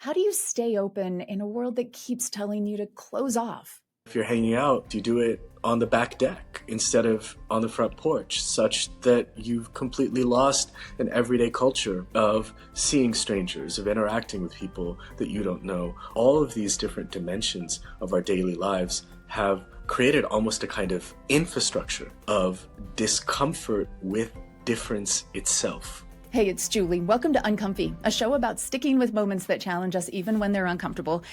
How do you stay open in a world that keeps telling you to close off? If you're hanging out, you do it on the back deck instead of on the front porch, such that you've completely lost an everyday culture of seeing strangers, of interacting with people that you don't know. All of these different dimensions of our daily lives have created almost a kind of infrastructure of discomfort with difference itself. Hey, it's Julie. Welcome to Uncomfy, a show about sticking with moments that challenge us even when they're uncomfortable.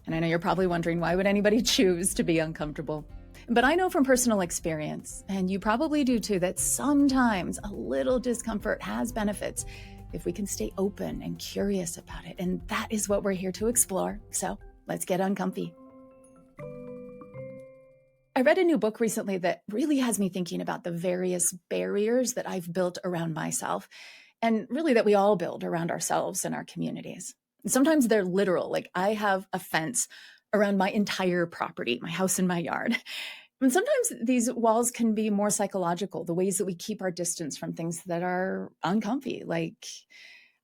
And I know you're probably wondering, why would anybody choose to be uncomfortable? But I know from personal experience, and you probably do too, that sometimes a little discomfort has benefits if we can stay open and curious about it. And that is what we're here to explore. So let's get uncomfy. I read a new book recently that really has me thinking about the various barriers that I've built around myself, and really that we all build around ourselves and our communities. Sometimes they're literal, like I have a fence around my entire property, my house and my yard. And sometimes these walls can be more psychological, the ways that we keep our distance from things that are uncomfy. Like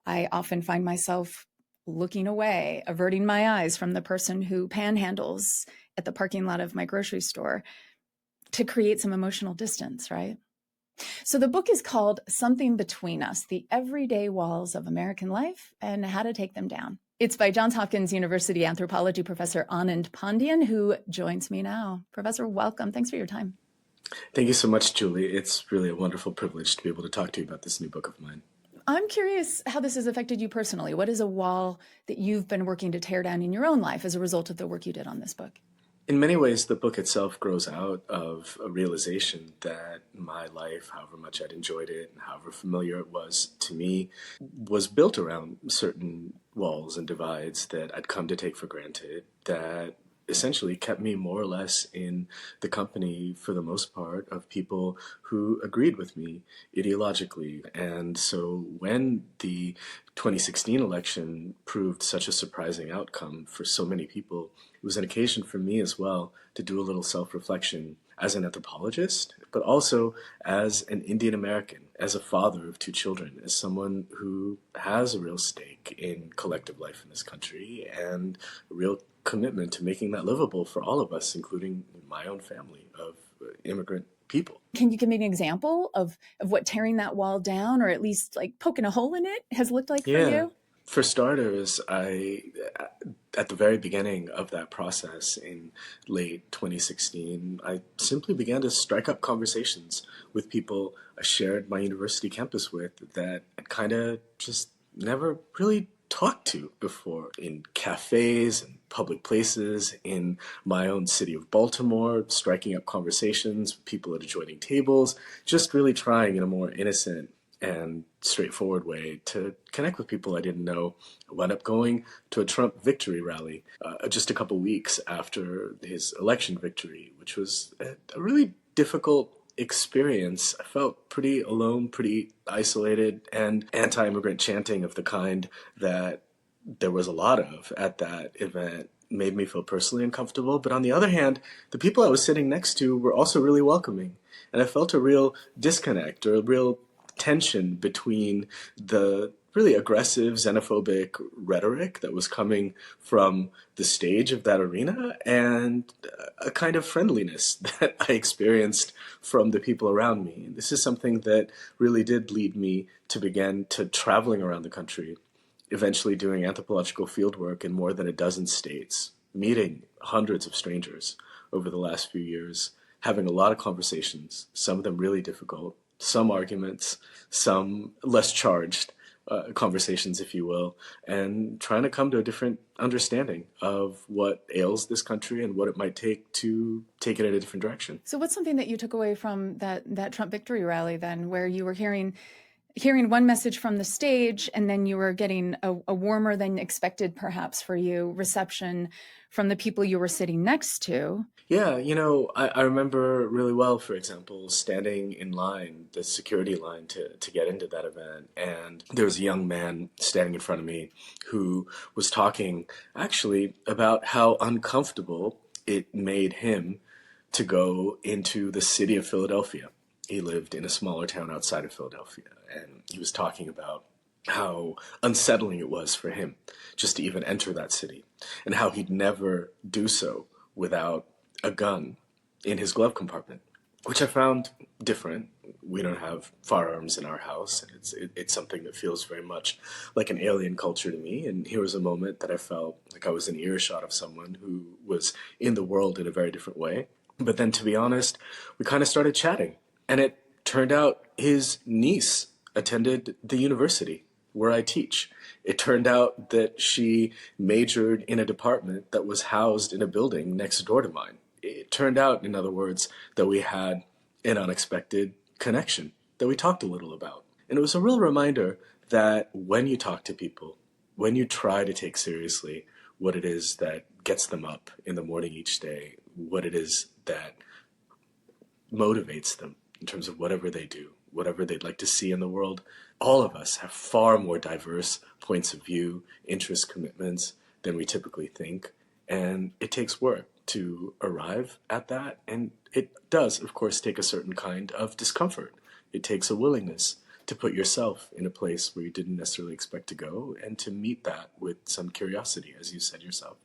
I often find myself looking away, averting my eyes from the person who panhandles at the parking lot of my grocery store to create some emotional distance, right? So the book is called Something Between Us, The Everyday Walls of American Life and How to Take Them Down. It's by Johns Hopkins University anthropology professor Anand Pandian, who joins me now. Professor, welcome. Thanks for your time. Thank you so much, Julie. It's really a wonderful privilege to be able to talk to you about this new book of mine. I'm curious how this has affected you personally. What is a wall that you've been working to tear down in your own life as a result of the work you did on this book? In many ways, the book itself grows out of a realization that my life, however much I'd enjoyed it and however familiar it was to me, was built around certain walls and divides that I'd come to take for granted, that essentially kept me more or less in the company, for the most part, of people who agreed with me ideologically. And so when the 2016 election proved such a surprising outcome for so many people, it was an occasion for me as well to do a little self-reflection as an anthropologist, but also as an Indian American, as a father of two children, as someone who has a real stake in collective life in this country and a real commitment to making that livable for all of us, including my own family of immigrant people. Can you give me an example of what tearing that wall down, or at least like poking a hole in it, has looked like for you? For starters, at the very beginning of that process in late 2016, I simply began to strike up conversations with people I shared my university campus with that I kind of just never really talked to before, in cafes and public places in my own city of Baltimore, striking up conversations with people at adjoining tables, just really trying in a more innocent and straightforward way to connect with people I didn't know. I wound up going to a Trump victory rally just a couple weeks after his election victory, which was a really difficult experience. I felt pretty alone, pretty isolated, and anti-immigrant chanting of the kind that there was a lot of at that event made me feel personally uncomfortable. But on the other hand, the people I was sitting next to were also really welcoming. And I felt a real disconnect, or a real tension between the really aggressive, xenophobic rhetoric that was coming from the stage of that arena and a kind of friendliness that I experienced from the people around me. And this is something that really did lead me to begin to traveling around the country, eventually doing anthropological fieldwork in more than a dozen states, meeting hundreds of strangers over the last few years, having a lot of conversations, some of them really difficult, some arguments, some less charged conversations, if you will, and trying to come to a different understanding of what ails this country and what it might take to take it in a different direction. So what's something that you took away from that Trump victory rally then, where you were hearing one message from the stage, and then you were getting a warmer than expected, perhaps for you, reception from the people you were sitting next to? Yeah, I remember really well, for example, standing in line, the security line to get into that event. And there was a young man standing in front of me who was talking actually about how uncomfortable it made him to go into the city of Philadelphia. He lived in a smaller town outside of Philadelphia, and he was talking about how unsettling it was for him just to even enter that city, and how he'd never do so without a gun in his glove compartment, which I found different. We don't have firearms in our house, and it's something that feels very much like an alien culture to me. And here was a moment that I felt like I was in earshot of someone who was in the world in a very different way. But then, to be honest, we kind of started chatting, and it turned out his niece attended the university where I teach. It turned out that she majored in a department that was housed in a building next door to mine. It turned out, in other words, that we had an unexpected connection that we talked a little about. And it was a real reminder that when you talk to people, when you try to take seriously what it is that gets them up in the morning each day, what it is that motivates them in terms of whatever they do, whatever they'd like to see in the world, all of us have far more diverse points of view, interests, commitments than we typically think. And it takes work to arrive at that. And it does, of course, take a certain kind of discomfort. It takes a willingness to put yourself in a place where you didn't necessarily expect to go, and to meet that with some curiosity, as you said yourself.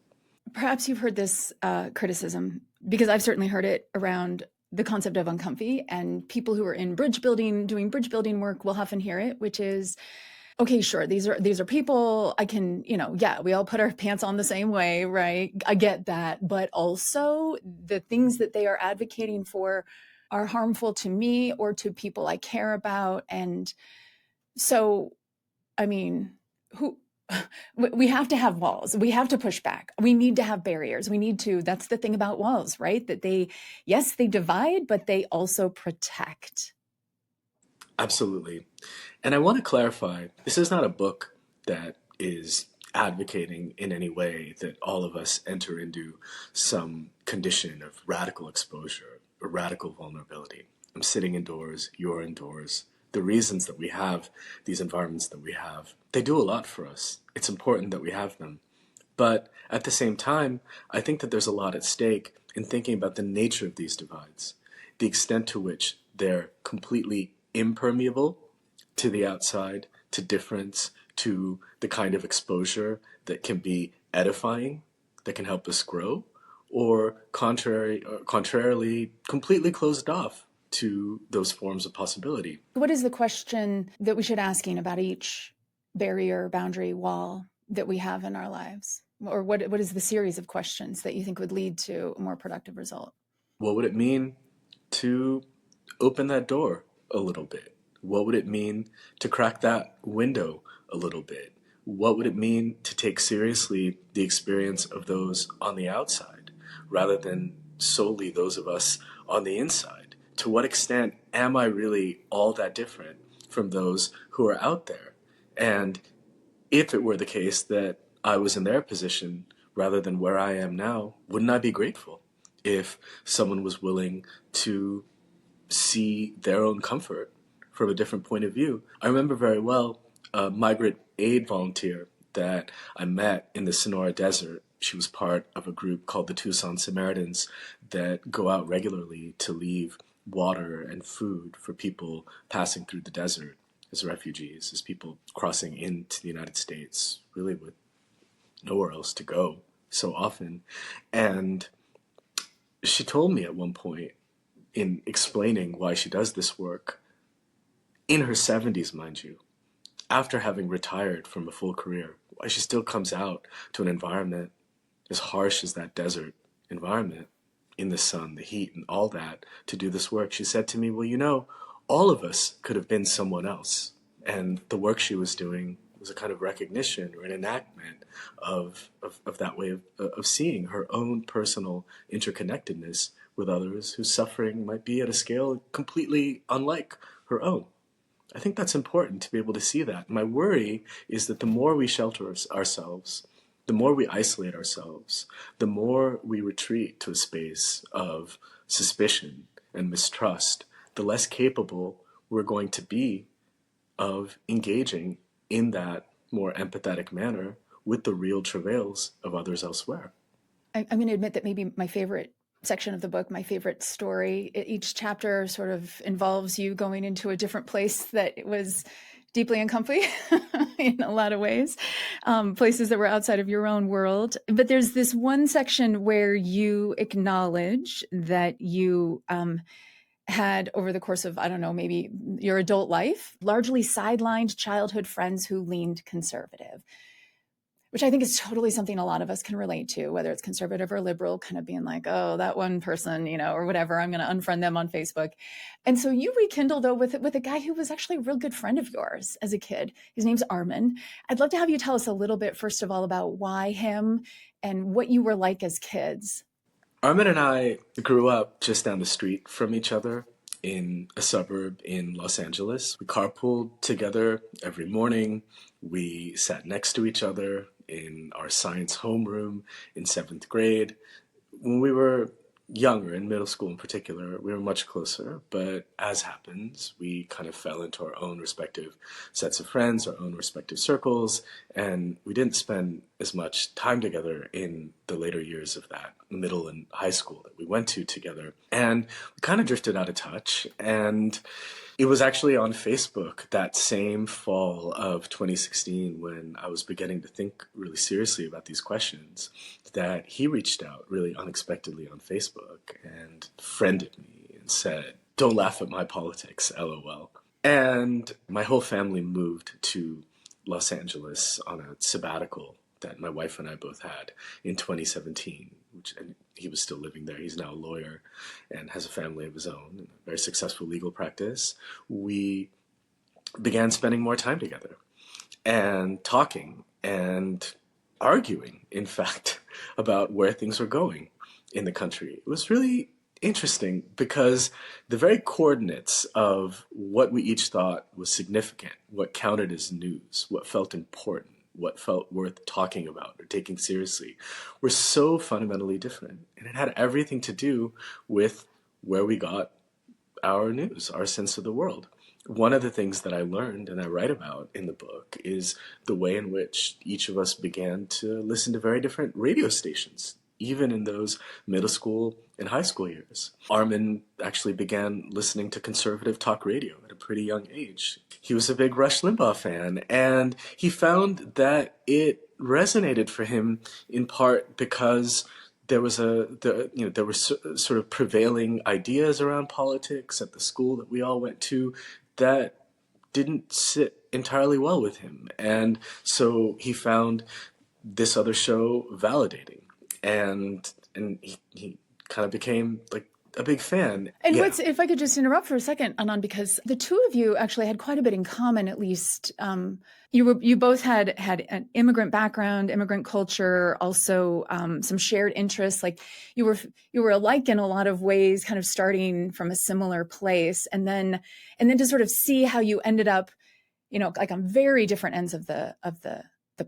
Perhaps you've heard this criticism, because I've certainly heard it around the concept of uncomfy, and people who are in bridge building, doing bridge building work will often hear it, which is, okay, sure, these are people. I can, yeah, we all put our pants on the same way, right? I get that. But also the things that they are advocating for are harmful to me or to people I care about. And so, I mean, who we have to have walls. We have to push back. We need to have barriers. That's the thing about walls, right? That yes, they divide, but they also protect. Absolutely. And I want to clarify, this is not a book that is advocating in any way that all of us enter into some condition of radical exposure or radical vulnerability. I'm sitting indoors, you're indoors. The reasons that we have these environments that we have, they do a lot for us. It's important that we have them. But at the same time, I think that there's a lot at stake in thinking about the nature of these divides, the extent to which they're completely impermeable to the outside, to difference, to the kind of exposure that can be edifying, that can help us grow, or contrarily, completely closed off to those forms of possibility. What is the question that we should asking about each barrier, boundary, wall that we have in our lives? Or what is the series of questions that you think would lead to a more productive result? What would it mean to open that door a little bit? What would it mean to crack that window a little bit? What would it mean to take seriously the experience of those on the outside rather than solely those of us on the inside? To what extent am I really all that different from those who are out there? And if it were the case that I was in their position rather than where I am now, wouldn't I be grateful if someone was willing to see their own comfort from a different point of view? I remember very well a migrant aid volunteer that I met in the Sonora Desert. She was part of a group called the Tucson Samaritans that go out regularly to leave water and food for people passing through the desert as refugees, as people crossing into the United States, really with nowhere else to go so often. And she told me at one point, in explaining why she does this work, in her 70s, mind you, after having retired from a full career, why she still comes out to an environment as harsh as that desert environment, in the sun, the heat, and all that, to do this work. She said to me, well, all of us could have been someone else. And the work she was doing was a kind of recognition or an enactment of that way of seeing her own personal interconnectedness with others whose suffering might be at a scale completely unlike her own. I think that's important to be able to see that. My worry is that the more we shelter ourselves, the more we isolate ourselves, the more we retreat to a space of suspicion and mistrust, the less capable we're going to be of engaging in that more empathetic manner with the real travails of others elsewhere. I'm going to admit that maybe my favorite section of the book, my favorite story, each chapter sort of involves you going into a different place that it was deeply uncomfy in a lot of ways, places that were outside of your own world. But there's this one section where you acknowledge that you had, over the course of, I don't know, maybe your adult life, largely sidelined childhood friends who leaned conservative, which I think is totally something a lot of us can relate to, whether it's conservative or liberal, kind of being like, oh, that one person, or whatever, I'm going to unfriend them on Facebook. And so you rekindled, though, with a guy who was actually a real good friend of yours as a kid. His name's Armin. I'd love to have you tell us a little bit, first of all, about why him and what you were like as kids. Armin and I grew up just down the street from each other in a suburb in Los Angeles. We carpooled together every morning. We sat next to each other in our science homeroom in seventh grade. When we were younger, in middle school in particular, we were much closer. But as happens, we kind of fell into our own respective sets of friends, our own respective circles, and we didn't spend as much time together in the later years of that middle and high school that we went to together. And we kind of drifted out of touch. And it was actually on Facebook that same fall of 2016, when I was beginning to think really seriously about these questions, that he reached out really unexpectedly on Facebook and friended me and said, "Don't laugh at my politics, LOL." And my whole family moved to Los Angeles on a sabbatical that my wife and I both had in 2017, and he was still living there. He's now a lawyer and has a family of his own, and a very successful legal practice. We began spending more time together and talking and arguing, in fact, about where things were going in the country. It was really interesting because the very coordinates of what we each thought was significant, what counted as news, what felt important, what felt worth talking about or taking seriously, were so fundamentally different. And it had everything to do with where we got our news, our sense of the world. One of the things that I learned and I write about in the book is the way in which each of us began to listen to very different radio stations, even in those middle school and high school years. Armin actually began listening to conservative talk radio at a pretty young age. He was a big Rush Limbaugh fan, and he found that it resonated for him in part because there were sort of prevailing ideas around politics at the school that we all went to that didn't sit entirely well with him. And so he found this other show validating. And he kind of became like a big fan. And what's, if I could just interrupt for a second, Anand, because the two of you actually had quite a bit in common, at least. You both had an immigrant background, immigrant culture, also some shared interests. Like you were alike in a lot of ways, kind of starting from a similar place, and then to sort of see how you ended up, like on very different ends of the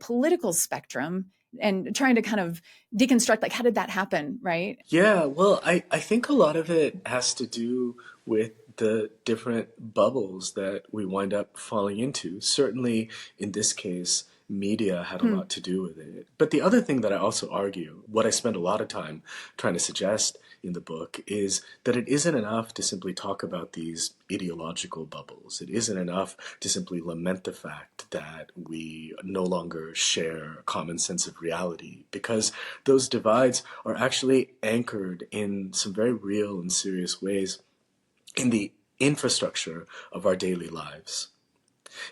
political spectrum, and trying to kind of deconstruct, like, how did that happen, right? Yeah, well, I think a lot of it has to do with the different bubbles that we wind up falling into. Certainly, in this case, media had a lot to do with it. But the other thing that I also argue, what I spend a lot of time trying to suggest in the book, is that it isn't enough to simply talk about these ideological bubbles. It isn't enough to simply lament the fact that we no longer share a common sense of reality, because those divides are actually anchored in some very real and serious ways in the infrastructure of our daily lives.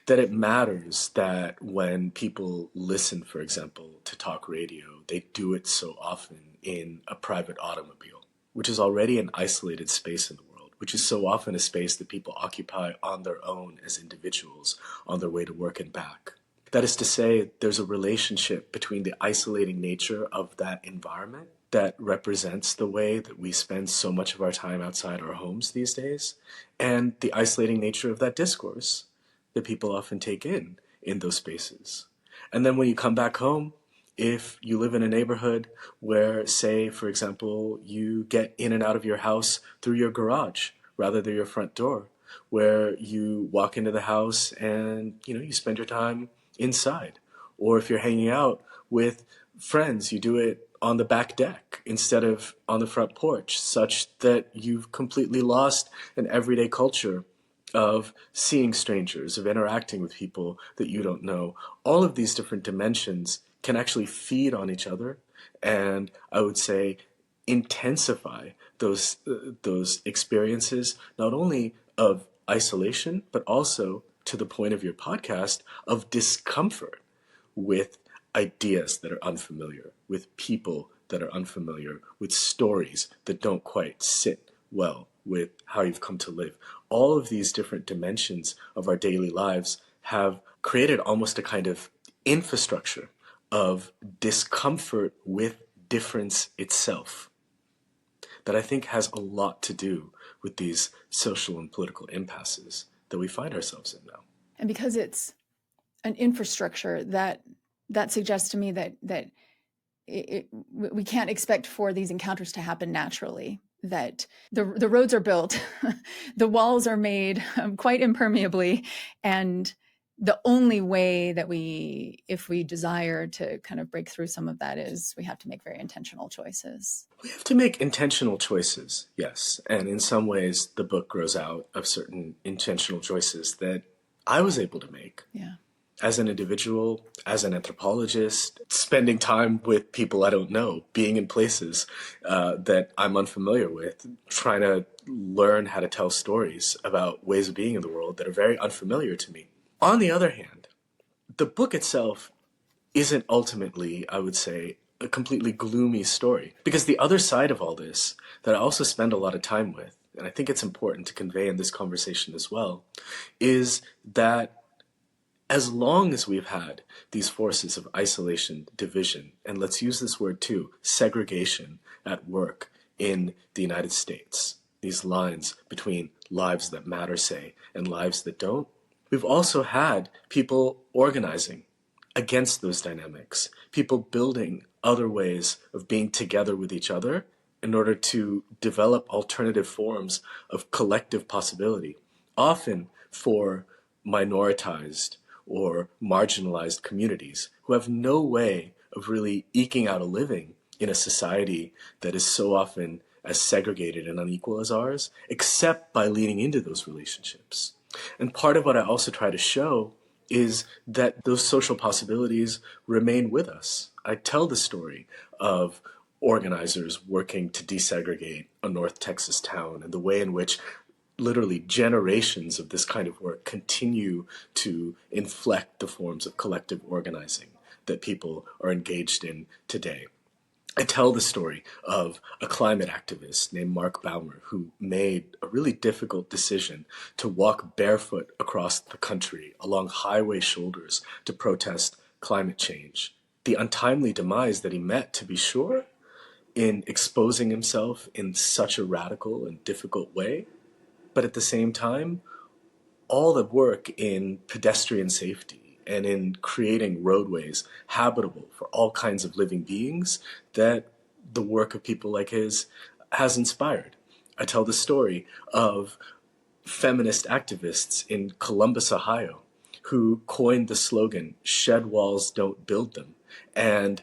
That it matters that when people listen, for example, to talk radio, they do it so often in a private automobile, which is already an isolated space in the world, which is so often a space that people occupy on their own as individuals on their way to work and back. That is to say, there's a relationship between the isolating nature of that environment that represents the way that we spend so much of our time outside our homes these days, and the isolating nature of that discourse that people often take in those spaces. And then when you come back home, if you live in a neighborhood where, say, for example, you get in and out of your house through your garage rather than your front door, where you walk into the house and, you spend your time inside. Or if you're hanging out with friends, you do it on the back deck instead of on the front porch, such that you've completely lost an everyday culture of seeing strangers, of interacting with people that you don't know. All of these different dimensions can actually feed on each other, and I would say intensify those experiences, not only of isolation, but also, to the point of your podcast, of discomfort with ideas that are unfamiliar, with people that are unfamiliar, with stories that don't quite sit well with how you've come to live. All of these different dimensions of our daily lives have created almost a kind of infrastructure of discomfort with difference itself that I think has a lot to do with these social and political impasses that we find ourselves in now. And because it's an infrastructure, that suggests to me that we can't expect for these encounters to happen naturally, that the roads are built, the walls are made quite impermeably, and the only way that if we desire to kind of break through some of that, is we have to make very intentional choices. We have to make intentional choices, yes. And in some ways, the book grows out of certain intentional choices that I was able to make. Yeah. As an individual, as an anthropologist, spending time with people I don't know, being in places that I'm unfamiliar with, trying to learn how to tell stories about ways of being in the world that are very unfamiliar to me. On the other hand, the book itself isn't ultimately, I would say, a completely gloomy story. Because the other side of all this, that I also spend a lot of time with, and I think it's important to convey in this conversation as well, is that as long as we've had these forces of isolation, division, and let's use this word too, segregation at work in the United States, these lines between lives that matter, say, and lives that don't, we've also had people organizing against those dynamics, people building other ways of being together with each other in order to develop alternative forms of collective possibility, often for minoritized or marginalized communities who have no way of really eking out a living in a society that is so often as segregated and unequal as ours, except by leaning into those relationships. And part of what I also try to show is that those social possibilities remain with us. I tell the story of organizers working to desegregate a North Texas town and the way in which literally generations of this kind of work continue to inflect the forms of collective organizing that people are engaged in today. I tell the story of a climate activist named Mark Baumer who made a really difficult decision to walk barefoot across the country along highway shoulders to protest climate change. The untimely demise that he met, to be sure, in exposing himself in such a radical and difficult way, but at the same time, all the work in pedestrian safety and in creating roadways habitable for all kinds of living beings that the work of people like his has inspired. I tell the story of feminist activists in Columbus, Ohio, who coined the slogan, "Shed walls, don't build them," and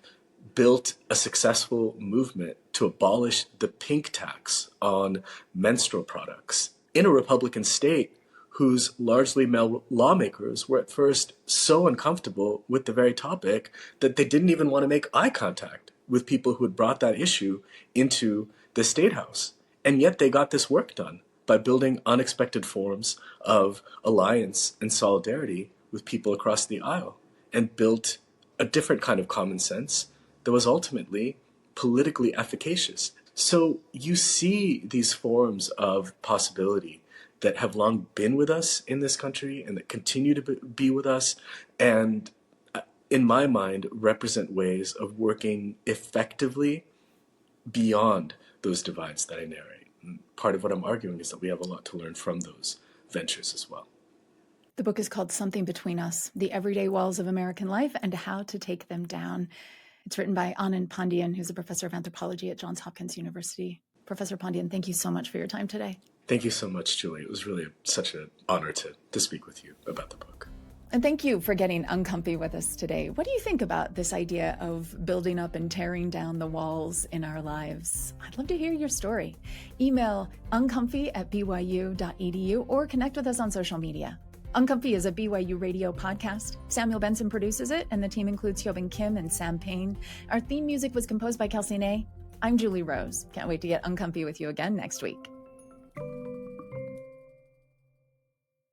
built a successful movement to abolish the pink tax on menstrual products in a Republican state whose largely male lawmakers were at first so uncomfortable with the very topic that they didn't even want to make eye contact with people who had brought that issue into the State House. And yet they got this work done by building unexpected forms of alliance and solidarity with people across the aisle, and built a different kind of common sense that was ultimately politically efficacious. So you see these forms of possibility that have long been with us in this country and that continue to be with us, and in my mind represent ways of working effectively beyond those divides that I narrate. And part of what I'm arguing is that we have a lot to learn from those ventures as well. The book is called Something Between Us: The Everyday Walls of American Life and How to Take Them Down. It's written by Anand Pandian, who's a professor of anthropology at Johns Hopkins University. Professor Pandian, thank you so much for your time today. Thank you so much, Julie. It was really such an honor to speak with you about the book. And thank you for getting uncomfy with us today. What do you think about this idea of building up and tearing down the walls in our lives? I'd love to hear your story. Email uncomfy@byu.edu or connect with us on social media. Uncomfy is a BYU radio podcast. Samuel Benson produces it, and the team includes Hyobin Kim and Sam Payne. Our theme music was composed by Kelsey Ney. I'm Julie Rose. Can't wait to get uncomfy with you again next week.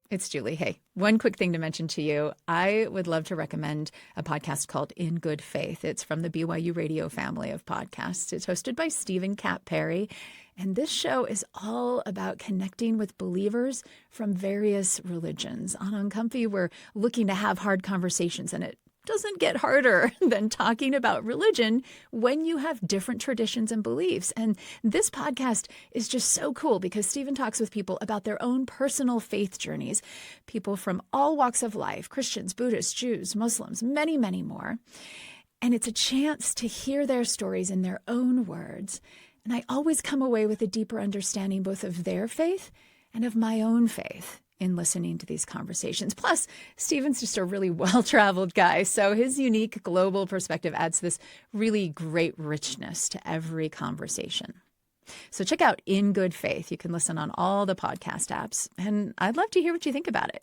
It's Julie. Hey, one quick thing to mention to you. I would love to recommend a podcast called In Good Faith. It's from the BYU radio family of podcasts. It's hosted by Stephen Cat Perry. And this show is all about connecting with believers from various religions. On Uncomfy, we're looking to have hard conversations, and it doesn't get harder than talking about religion when you have different traditions and beliefs. And this podcast is just so cool because Stephen talks with people about their own personal faith journeys, people from all walks of life, Christians, Buddhists, Jews, Muslims, many, many more. And it's a chance to hear their stories in their own words. And I always come away with a deeper understanding both of their faith and of my own faith in listening to these conversations. Plus, Stephen's just a really well-traveled guy, so his unique global perspective adds this really great richness to every conversation. So check out In Good Faith. You can listen on all the podcast apps, and I'd love to hear what you think about it.